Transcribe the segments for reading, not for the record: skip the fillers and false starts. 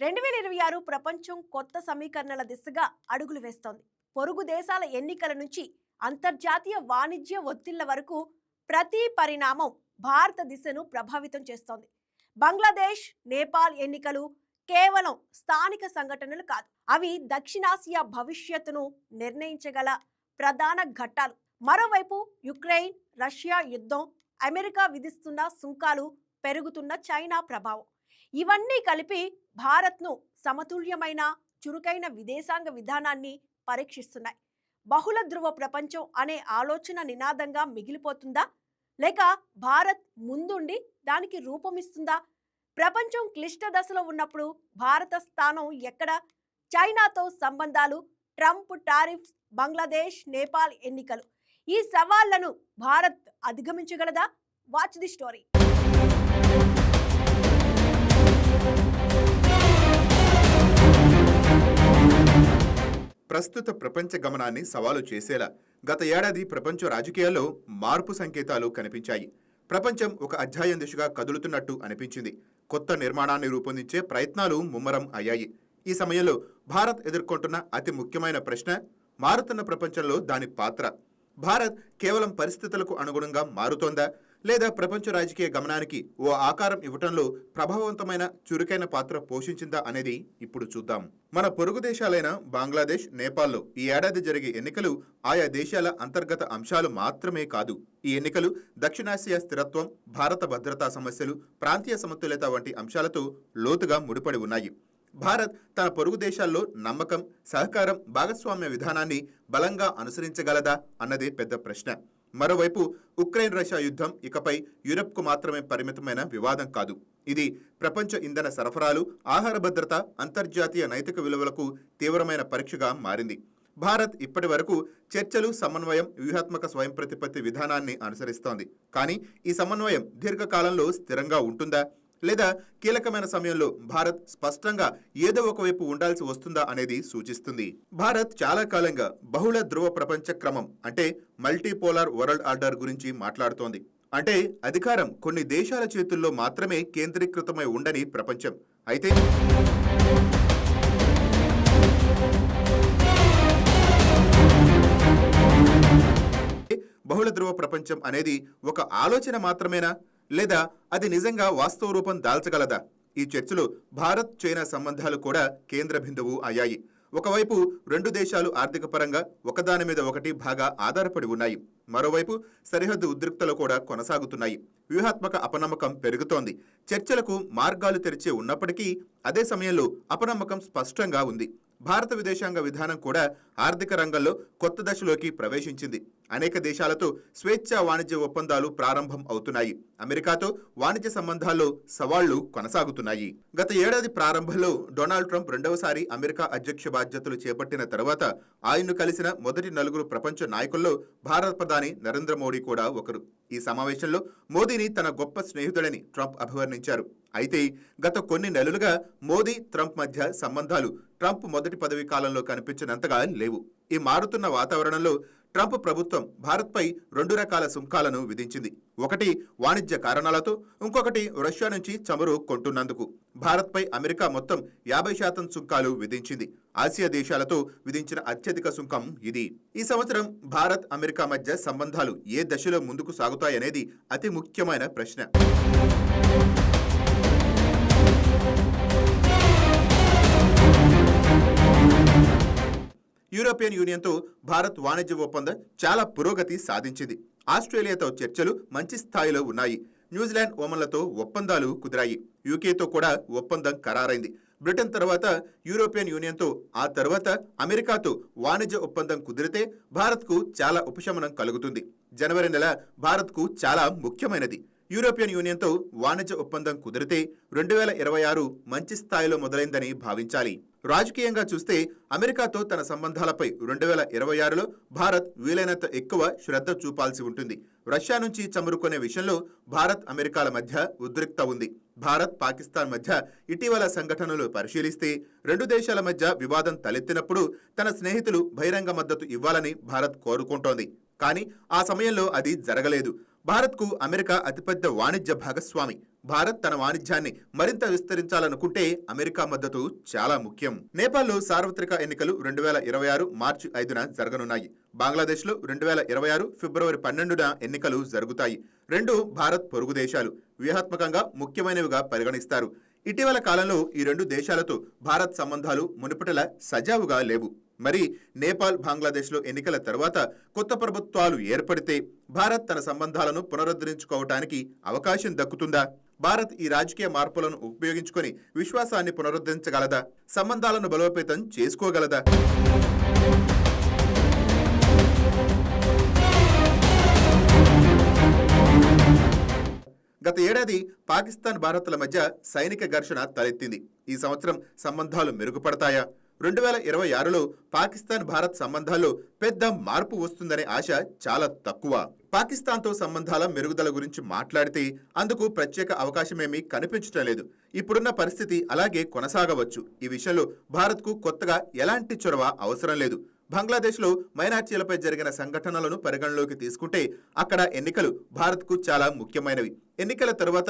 2026 ప్రపంచం కొత్త సమీకరణల దిశగా అడుగులు వేస్తోంది. పొరుగు దేశాల ఎన్నికల నుంచి అంతర్జాతీయ వాణిజ్య ఒత్తిళ్ల వరకు ప్రతి పరిణామం భారత దిశను ప్రభావితం చేస్తోంది. బంగ్లాదేశ్, నేపాల్ ఎన్నికలు కేవలం స్థానిక సంఘటనలు కాదు, అవి దక్షిణాసియా భవిష్యత్తును నిర్ణయించగల ప్రధాన ఘట్టాలు. మరోవైపు యుక్రెయిన్, రష్యా యుద్ధం, అమెరికా విధిస్తున్న సుంకాలు, పెరుగుతున్న చైనా ప్రభావం, ఇవన్నీ కలిపి భారత్ను సమతుల్యమైన చురుకైన విదేశాంగ విధానాన్ని పరీక్షిస్తున్నాయి. బహుళ ధ్రువ ప్రపంచం అనే ఆలోచన నినాదంగా మిగిలిపోతుందా, లేక భారత్ ముందుండి దానికి రూపమిస్తుందా? ప్రపంచం క్లిష్ట దశలో ఉన్నప్పుడు భారత స్థానం ఎక్కడ? చైనాతో సంబంధాలు, ట్రంప్ టారిఫ్స్, బంగ్లాదేశ్, నేపాల్ ఎన్నికలు, ఈ సవాళ్లను భారత్ అధిగమించగలదా? Watch the story. ప్రస్తుత ప్రపంచ గమనాన్ని సవాలు చేసేలా గత ఏడాది ప్రపంచ రాజకీయాల్లో మార్పు సంకేతాలు కనిపించాయి. ప్రపంచం ఒక అధ్యాయం దిశగా కదులుతున్నట్టు అనిపించింది. కొత్త నిర్మాణాన్ని రూపొందించే ప్రయత్నాలు ముమ్మరం అయ్యాయి. ఈ సమయంలో భారత్ ఎదుర్కొంటున్న అతి ముఖ్యమైన ప్రశ్న, మారుతున్న ప్రపంచంలో దాని పాత్ర. భారత్ కేవలం పరిస్థితులకు అనుగుణంగా మారుతోందా, లేదా ప్రపంచ రాజకీయ గమనానికి ఓ ఆకారం ఇవ్వటంలో ప్రభావవంతమైన చురుకైన పాత్ర పోషించిందా అనేది ఇప్పుడు చూద్దాం. మన పొరుగు దేశాలైన బంగ్లాదేశ్, నేపాల్లో ఈ ఏడాది జరిగే ఎన్నికలు ఆయా దేశాల అంతర్గత అంశాలు మాత్రమే కాదు. ఈ ఎన్నికలు దక్షిణాసియా స్థిరత్వం, భారత భద్రతా సమస్యలు, ప్రాంతీయ సమతుల్యత వంటి అంశాలతో లోతుగా ముడిపడి ఉన్నాయి. భారత్ తన పొరుగు దేశాల్లో నమ్మకం, సహకారం, భాగస్వామ్య విధానాన్ని బలంగా అనుసరించగలదా అన్నదే పెద్ద ప్రశ్న. మరోవైపు ఉక్రెయిన్ రష్యా యుద్ధం ఇకపై యూరప్కు మాత్రమే పరిమితమైన వివాదం కాదు. ఇది ప్రపంచ ఇంధన సరఫరాలు, ఆహార భద్రత, అంతర్జాతీయ నైతిక విలువలకు తీవ్రమైన పరీక్షగా మారింది. భారత్ ఇప్పటి వరకు చర్చలు, సమన్వయం, వ్యూహాత్మక స్వయం ప్రతిపత్తి విధానాన్ని అనుసరిస్తోంది. కానీ ఈ సమన్వయం దీర్ఘకాలంలో స్థిరంగా ఉంటుందా, లేదా కీలకమైన సమయంలో భారత్ స్పష్టంగా ఏదో ఒకవైపు ఉండాల్సి వస్తుందా అనేది సూచిస్తుంది. భారత్ చాలా కాలంగా బహుళ ధ్రువ ప్రపంచ క్రమం అంటే మల్టీపోలార్ వరల్డ్ ఆర్డర్ గురించి మాట్లాడుతోంది. అంటే అధికారం కొన్ని దేశాల చేతుల్లో మాత్రమే కేంద్రీకృతమై ఉండని ప్రపంచం. అయితే బహుళ ధ్రువ ప్రపంచం అనేది ఒక ఆలోచన మాత్రమేనా, లేదా అది నిజంగా వాస్తవ రూపం దాల్చగలదా? ఈ చర్చలో భారత్, చైనా సంబంధాలు కూడా కేంద్ర బిందువు అయ్యాయి. ఒకవైపు రెండు దేశాలు ఆర్థిక పరంగా ఒకదాని మీద ఒకటి బాగా ఆధారపడి ఉన్నాయి. మరోవైపు సరిహద్దు ఉద్రిక్తలు కూడా కొనసాగుతున్నాయి. వ్యూహాత్మక అపనమ్మకం పెరుగుతోంది. చర్చలకు మార్గాలు తెరిచే ఉన్నప్పటికీ అదే సమయంలో అపనమ్మకం స్పష్టంగా ఉంది. భారత విదేశాంగ విధానం కూడా ఆర్థిక రంగంలో కొత్త దశలోకి ప్రవేశించింది. అనేక దేశాలతో స్వేచ్ఛా వాణిజ్య ఒప్పందాలు ప్రారంభం అవుతున్నాయి. అమెరికాతో వాణిజ్య సంబంధాల్లో సవాళ్లు కొనసాగుతున్నాయి. గత ఏడాది ప్రారంభంలో డొనాల్డ్ ట్రంప్ రెండవసారి అమెరికా అధ్యక్ష బాధ్యతలు చేపట్టిన తర్వాత ఆయన్ను కలిసిన మొదటి నలుగురు ప్రపంచ నాయకుల్లో భారత ప్రధాని నరేంద్ర మోడీ కూడా ఒకరు. ఈ సమావేశంలో మోదీని తన గొప్ప స్నేహితుడని ట్రంప్ అభివర్ణించారు. అయితే గత కొన్ని నెలలుగా మోదీ, ట్రంప్ మధ్య సంబంధాలు ట్రంప్ మొదటి పదవీ కాలంలో కనిపించినంతగా లేవు. ఈ మారుతున్న వాతావరణంలో ట్రంప్ ప్రభుత్వం భారత్పై రెండు రకాల సుంకాలను విధించింది. ఒకటి వాణిజ్య కారణాలతో, ఇంకొకటి రష్యా నుంచి చమురు కొంటున్నందుకు. భారత్పై అమెరికా మొత్తం 50% సుంకాలు విధించింది. ఆసియా దేశాలతో విధించిన అత్యధిక సుంకం ఇది. ఈ సంవత్సరం భారత్, అమెరికా మధ్య సంబంధాలు ఏ దశలో ముందుకు సాగుతాయనేది అతి ముఖ్యమైన ప్రశ్న. యూరోపియన్ యూనియన్తో భారత్ వాణిజ్య ఒప్పందం చాలా పురోగతి సాధించింది. ఆస్ట్రేలియాతో చర్చలు మంచి స్థాయిలో ఉన్నాయి. న్యూజిలాండ్, ఒమన్లతో ఒప్పందాలు కుదిరాయి. యూకేతో కూడా ఒప్పందం ఖరారైంది. బ్రిటన్ తర్వాత యూరోపియన్ యూనియన్తో, ఆ తర్వాత అమెరికాతో వాణిజ్య ఒప్పందం కుదిరితే భారత్కు చాలా ఉపశమనం కలుగుతుంది. జనవరి నెల భారత్కు చాలా ముఖ్యమైనది. యూరోపియన్ యూనియన్తో వాణిజ్య ఒప్పందం కుదిరితే 2026 మంచి స్థాయిలో మొదలైందని భావించాలి. రాజకీయంగా చూస్తే అమెరికాతో తన సంబంధాలపై 2026లో భారత్ వీలైనంత ఎక్కువ శ్రద్ధ చూపాల్సి ఉంటుంది. రష్యా నుంచి చమురు కొనే విషయంలో భారత్, అమెరికాల మధ్య ఉద్రిక్త ఉంది. భారత్, పాకిస్తాన్ మధ్య ఇటీవల సంఘటనలు పరిశీలిస్తే రెండు దేశాల మధ్య వివాదం తలెత్తినప్పుడు తన స్నేహితులు బహిరంగ మద్దతు ఇవ్వాలని భారత్ కోరుకుంటోంది. కానీ ఆ సమయంలో అది జరగలేదు. భారత్కు అమెరికా అతిపెద్ద వాణిజ్య భాగస్వామి. భారత్ తన వాణిజ్యాన్ని మరింత విస్తరించాలనుకుంటే అమెరికా మద్దతు చాలా ముఖ్యం. నేపాల్లో సార్వత్రిక ఎన్నికలు 2026 మార్చి 5న జరగనున్నాయి. బంగ్లాదేశ్లో 2026 ఫిబ్రవరి 12న ఎన్నికలు జరుగుతాయి. రెండు భారత్ పొరుగు దేశాలు, వ్యూహాత్మకంగా ముఖ్యమైనవిగా పరిగణిస్తారు. ఇటీవల కాలంలో ఈ రెండు దేశాలతో భారత్ సంబంధాలు మునుపటిలా సజావుగా లేవు. మరి నేపాల్, బంగ్లాదేశ్లో ఎన్నికల తర్వాత కొత్త ప్రభుత్వాలు ఏర్పడితే భారత్ తన సంబంధాలను పునరుద్ధరించుకోవటానికి అవకాశం దక్కుతుందా? భారత్ ఈ రాజకీయ మార్పులను ఉపయోగించుకొని విశ్వాసాన్ని పునరుద్ధరించగలదా? సంబంధాలను బలోపేతం చేసుకోగలదా? గత ఏడాది పాకిస్తాన్, భారత్ల మధ్య సైనిక ఘర్షణ తలెత్తింది. ఈ సంవత్సరం సంబంధాలు మెరుగుపడతాయా? 2026లో పాకిస్తాన్, భారత్ సంబంధాల్లో పెద్ద మార్పు వస్తుందనే ఆశ చాలా తక్కువ. పాకిస్తాన్తో సంబంధాల మెరుగుదల గురించి మాట్లాడితే అందుకు ప్రత్యేక అవకాశమేమీ కనిపించటం లేదు. ఇప్పుడున్న పరిస్థితి అలాగే కొనసాగవచ్చు. ఈ విషయంలో భారత్కు కొత్తగా ఎలాంటి చొరవ అవసరం లేదు. బంగ్లాదేశ్లో మైనార్టీలపై జరిగిన సంఘటనలను పరిగణలోకి తీసుకుంటే అక్కడ ఎన్నికలు భారత్కు చాలా ముఖ్యమైనవి. ఎన్నికల తరువాత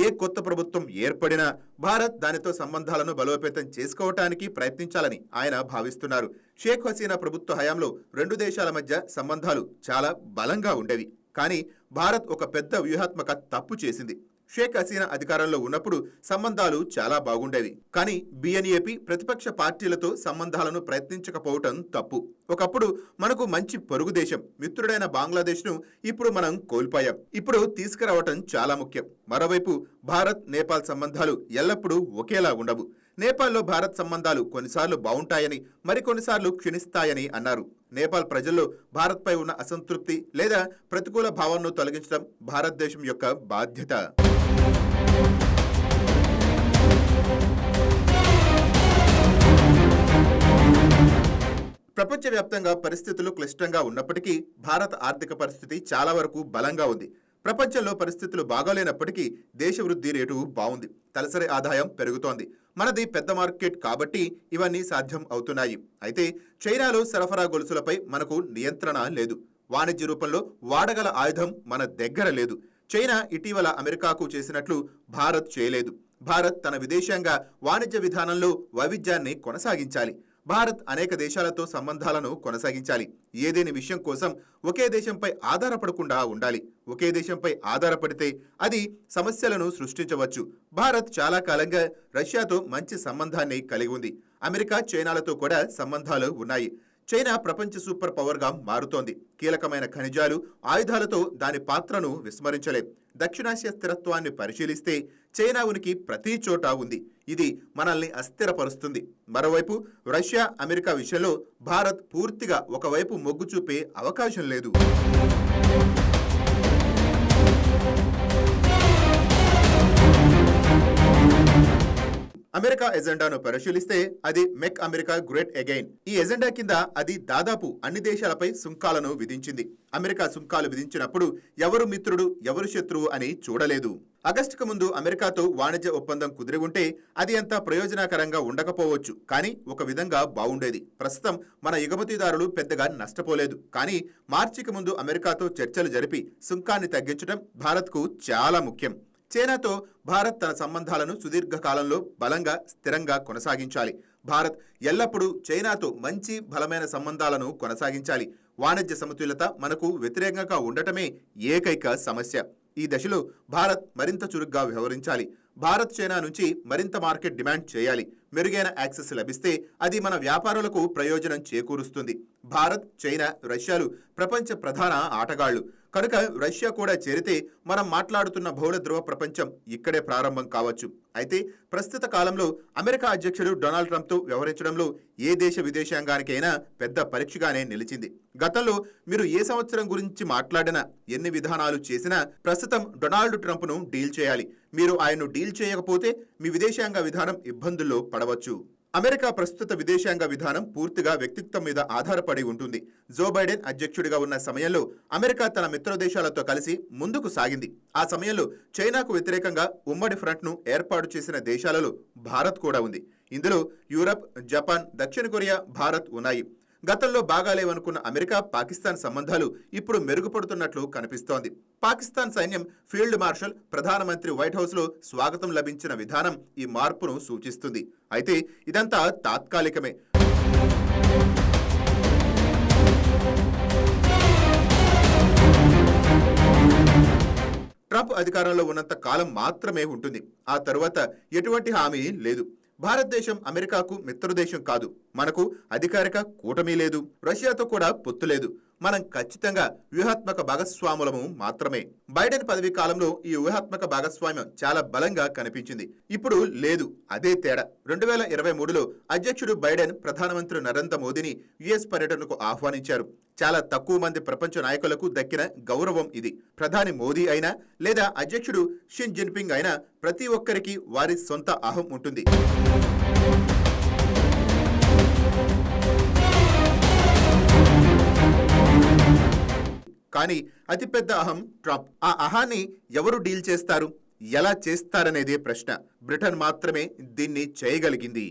ఏ కొత్త ప్రభుత్వం ఏర్పడినా భారత్ దానితో సంబంధాలను బలోపేతం చేసుకోవటానికి ప్రయత్నించాలని ఆయన భావిస్తున్నారు. షేక్ హసీనా ప్రభుత్వ హయాంలో రెండు దేశాల మధ్య సంబంధాలు చాలా బలంగా ఉండేవి. కానీ భారత్ ఒక పెద్ద వ్యూహాత్మక తప్పు చేసింది. షేక్ హసీనా అధికారంలో ఉన్నప్పుడు సంబంధాలు చాలా బాగుండేవి. కానీ బిఎన్ఏపీ ప్రతిపక్ష పార్టీలతో సంబంధాలను ప్రయత్నించకపోవటం తప్పు. ఒకప్పుడు మనకు మంచి పొరుగు దేశం, మిత్రుడైన బంగ్లాదేశ్ను ఇప్పుడు మనం కోల్పోయాం. ఇప్పుడు తీసుకురావటం చాలా ముఖ్యం. మరోవైపు భారత్, నేపాల్ సంబంధాలు ఎల్లప్పుడూ ఒకేలా ఉండవు. నేపాల్లో భారత్ సంబంధాలు కొన్నిసార్లు బాగుంటాయని, మరికొన్నిసార్లు క్షీణిస్తాయని అన్నారు. నేపాల్ ప్రజల్లో భారత్పై ఉన్న అసంతృప్తి లేదా ప్రతికూల భావనను తొలగించడం భారతదేశం యొక్క బాధ్యత. ప్రపంచవ్యాప్తంగా పరిస్థితులు క్లిష్టంగా ఉన్నప్పటికీ భారత ఆర్థిక పరిస్థితి చాలా వరకు బలంగా ఉంది. ప్రపంచంలో పరిస్థితులు బాగాలేనప్పటికీ దేశ వృద్ధి రేటు బాగుంది. తలసరి ఆదాయం పెరుగుతోంది. మనది పెద్ద మార్కెట్ కాబట్టి ఇవన్నీ సాధ్యం అవుతున్నాయి. అయితే చైనాలో సరఫరా గొలుసులపై మనకు నియంత్రణ లేదు. వాణిజ్య రూపంలో వాడగల ఆయుధం మన దగ్గర లేదు. చైనా ఇటీవల అమెరికాకు చేసినట్లు భారత్ చేయలేదు. భారత్ తన విదేశాంగ వాణిజ్య విధానంలో వైవిధ్యాన్ని కొనసాగించాలి. భారత్ అనేక దేశాలతో సంబంధాలను కొనసాగించాలి. ఏదేని విషయం కోసం ఒకే దేశంపై ఆధారపడకుండా ఉండాలి. ఒకే దేశంపై ఆధారపడితే అది సమస్యలను సృష్టించవచ్చు. భారత్ చాలా కాలంగా రష్యాతో మంచి సంబంధాన్ని కలిగి ఉంది. అమెరికా, చైనాలతో కూడా సంబంధాలు ఉన్నాయి. చైనా ప్రపంచ సూపర్ పవర్గా మారుతోంది. కీలకమైన ఖనిజాలు, ఆయుధాలతో దాని పాత్రను విస్మరించలేం. దక్షిణాసియా స్థిరత్వాన్ని పరిశీలిస్తే చైనా ఉనికి ప్రతి చోట ఉంది. ఇది మనల్ని అస్థిరపరుస్తుంది. మరోవైపు రష్యా, అమెరికా విషయంలో భారత్ పూర్తిగా ఒకవైపు మొగ్గు చూపే అవకాశం లేదు. అమెరికా ఎజెండాను పరిశీలిస్తే అది మేక్ అమెరికా గ్రేట్ అగైన్. ఈ ఎజెండా కింద అది దాదాపు అన్ని దేశాలపై సుంకాలను విధించింది. అమెరికా సుంకాలు విధించినప్పుడు ఎవరు మిత్రుడు, ఎవరు శత్రువు అని చూడలేదు. ఆగస్టుకు ముందు అమెరికాతో వాణిజ్య ఒప్పందం కుదిరి ఉంటే అది అంత ప్రయోజనకరంగా ఉండకపోవచ్చు, కానీ ఒక విధంగా బాగుండేది. ప్రస్తుతం మన ఎగుమతిదారులు పెద్దగా నష్టపోలేదు. కానీ మార్చికి ముందు అమెరికాతో చర్చలు జరిపి సుంకాన్ని తగ్గించడం భారత్కు చాలా ముఖ్యం. చైనాతో భారత్ తన సంబంధాలను సుదీర్ఘకాలంలో బలంగా, స్థిరంగా కొనసాగించాలి. భారత్ ఎల్లప్పుడూ చైనాతో మంచి, బలమైన సంబంధాలను కొనసాగించాలి. వాణిజ్య సమతుల్యత మనకు వ్యతిరేకంగా ఉండటమే ఏకైక సమస్య. ఈ దశలో భారత్ మరింత చురుగ్గా వ్యవహరించాలి. భారత్ చైనా నుంచి మరింత మార్కెట్ డిమాండ్ చేయాలి. మెరుగైన యాక్సెస్ లభిస్తే అది మన వ్యాపారులకు ప్రయోజనం చేకూరుస్తుంది. భారత్, చైనా, రష్యాలు ప్రపంచ ప్రధాన ఆటగాళ్లు కనుక రష్యా కూడా చేరితే మనం మాట్లాడుతున్న బహుళ ధ్రువ ప్రపంచం ఇక్కడే ప్రారంభం కావచ్చు. అయితే ప్రస్తుత కాలంలో అమెరికా అధ్యక్షుడు డొనాల్డ్ ట్రంప్తో వ్యవహరించడంలో ఏ దేశ విదేశాంగానికైనా పెద్ద పరీక్షగానే నిలిచింది. గతంలో మీరు ఏ సంవత్సరం గురించి మాట్లాడినా, ఎన్ని విధానాలు చేసినా ప్రస్తుతం డొనాల్డ్ ట్రంప్ను డీల్ చేయాలి. మీరు ఆయన్ను డీల్ చేయకపోతే మీ విదేశాంగ విధానం ఇబ్బందుల్లో పడవచ్చు. అమెరికా ప్రస్తుత విదేశాంగ విధానం పూర్తిగా వ్యక్తిత్వం మీద ఆధారపడి ఉంటుంది. జో బైడెన్ అధ్యక్షుడిగా ఉన్న సమయంలో అమెరికా తన మిత్ర దేశాలతో కలిసి ముందుకు సాగింది. ఆ సమయంలో చైనాకు వ్యతిరేకంగా ఉమ్మడి ఫ్రంట్ను ఏర్పాటు చేసిన దేశాలలో భారత్ కూడా ఉంది. ఇందులో యూరప్, జపాన్, దక్షిణ కొరియా, భారత్ ఉన్నాయి. గతంలో బాగాలేవనుకున్న అమెరికా పాకిస్తాన్ సంబంధాలు ఇప్పుడు మెరుగుపడుతున్నట్లు కనిపిస్తోంది. పాకిస్తాన్ సైన్యం ఫీల్డ్ మార్షల్, ప్రధానమంత్రి వైట్ హౌస్లో స్వాగతం లభించిన విధానం ఈ మార్పును సూచిస్తుంది. అయితే ఇదంతా తాత్కాలికమే. ట్రంప్ అధికారంలో ఉన్నంత కాలం మాత్రమే ఉంటుంది. ఆ తరువాత ఎటువంటి హామీ లేదు. భారతదేశం అమెరికాకు మిత్రదేశం కాదు. మనకు అధికారిక కూటమి లేదు. రష్యాతో కూడా పొత్తు లేదు. మనం ఖచ్చితంగా వ్యూహాత్మక భాగస్వాములము మాత్రమే. బైడెన్ పదవీ కాలంలో ఈ వ్యూహాత్మక భాగస్వామ్యం చాలా బలంగా కనిపించింది. ఇప్పుడు లేదు. అదే తేడా. 2023లో అధ్యక్షుడు బైడెన్ ప్రధానమంత్రి నరేంద్ర మోదీని యుఎస్ పర్యటనకు ఆహ్వానించారు. చాలా తక్కువ మంది ప్రపంచ నాయకులకు దక్కిన గౌరవం ఇది. ప్రధాని మోదీ అయినా లేదా అధ్యక్షుడు షీ జిన్పింగ్ అయినా ప్రతి ఒక్కరికి వారి సొంత అహం ఉంటుంది. కానీ అతిపెద్ద అహం ట్రంప్. ఆ అహాన్ని ఎవరు డీల్ చేస్తారు, ఎలా చేస్తారనేదే ప్రశ్న. బ్రిటన్ మాత్రమే దీన్ని చేయగలిగింది.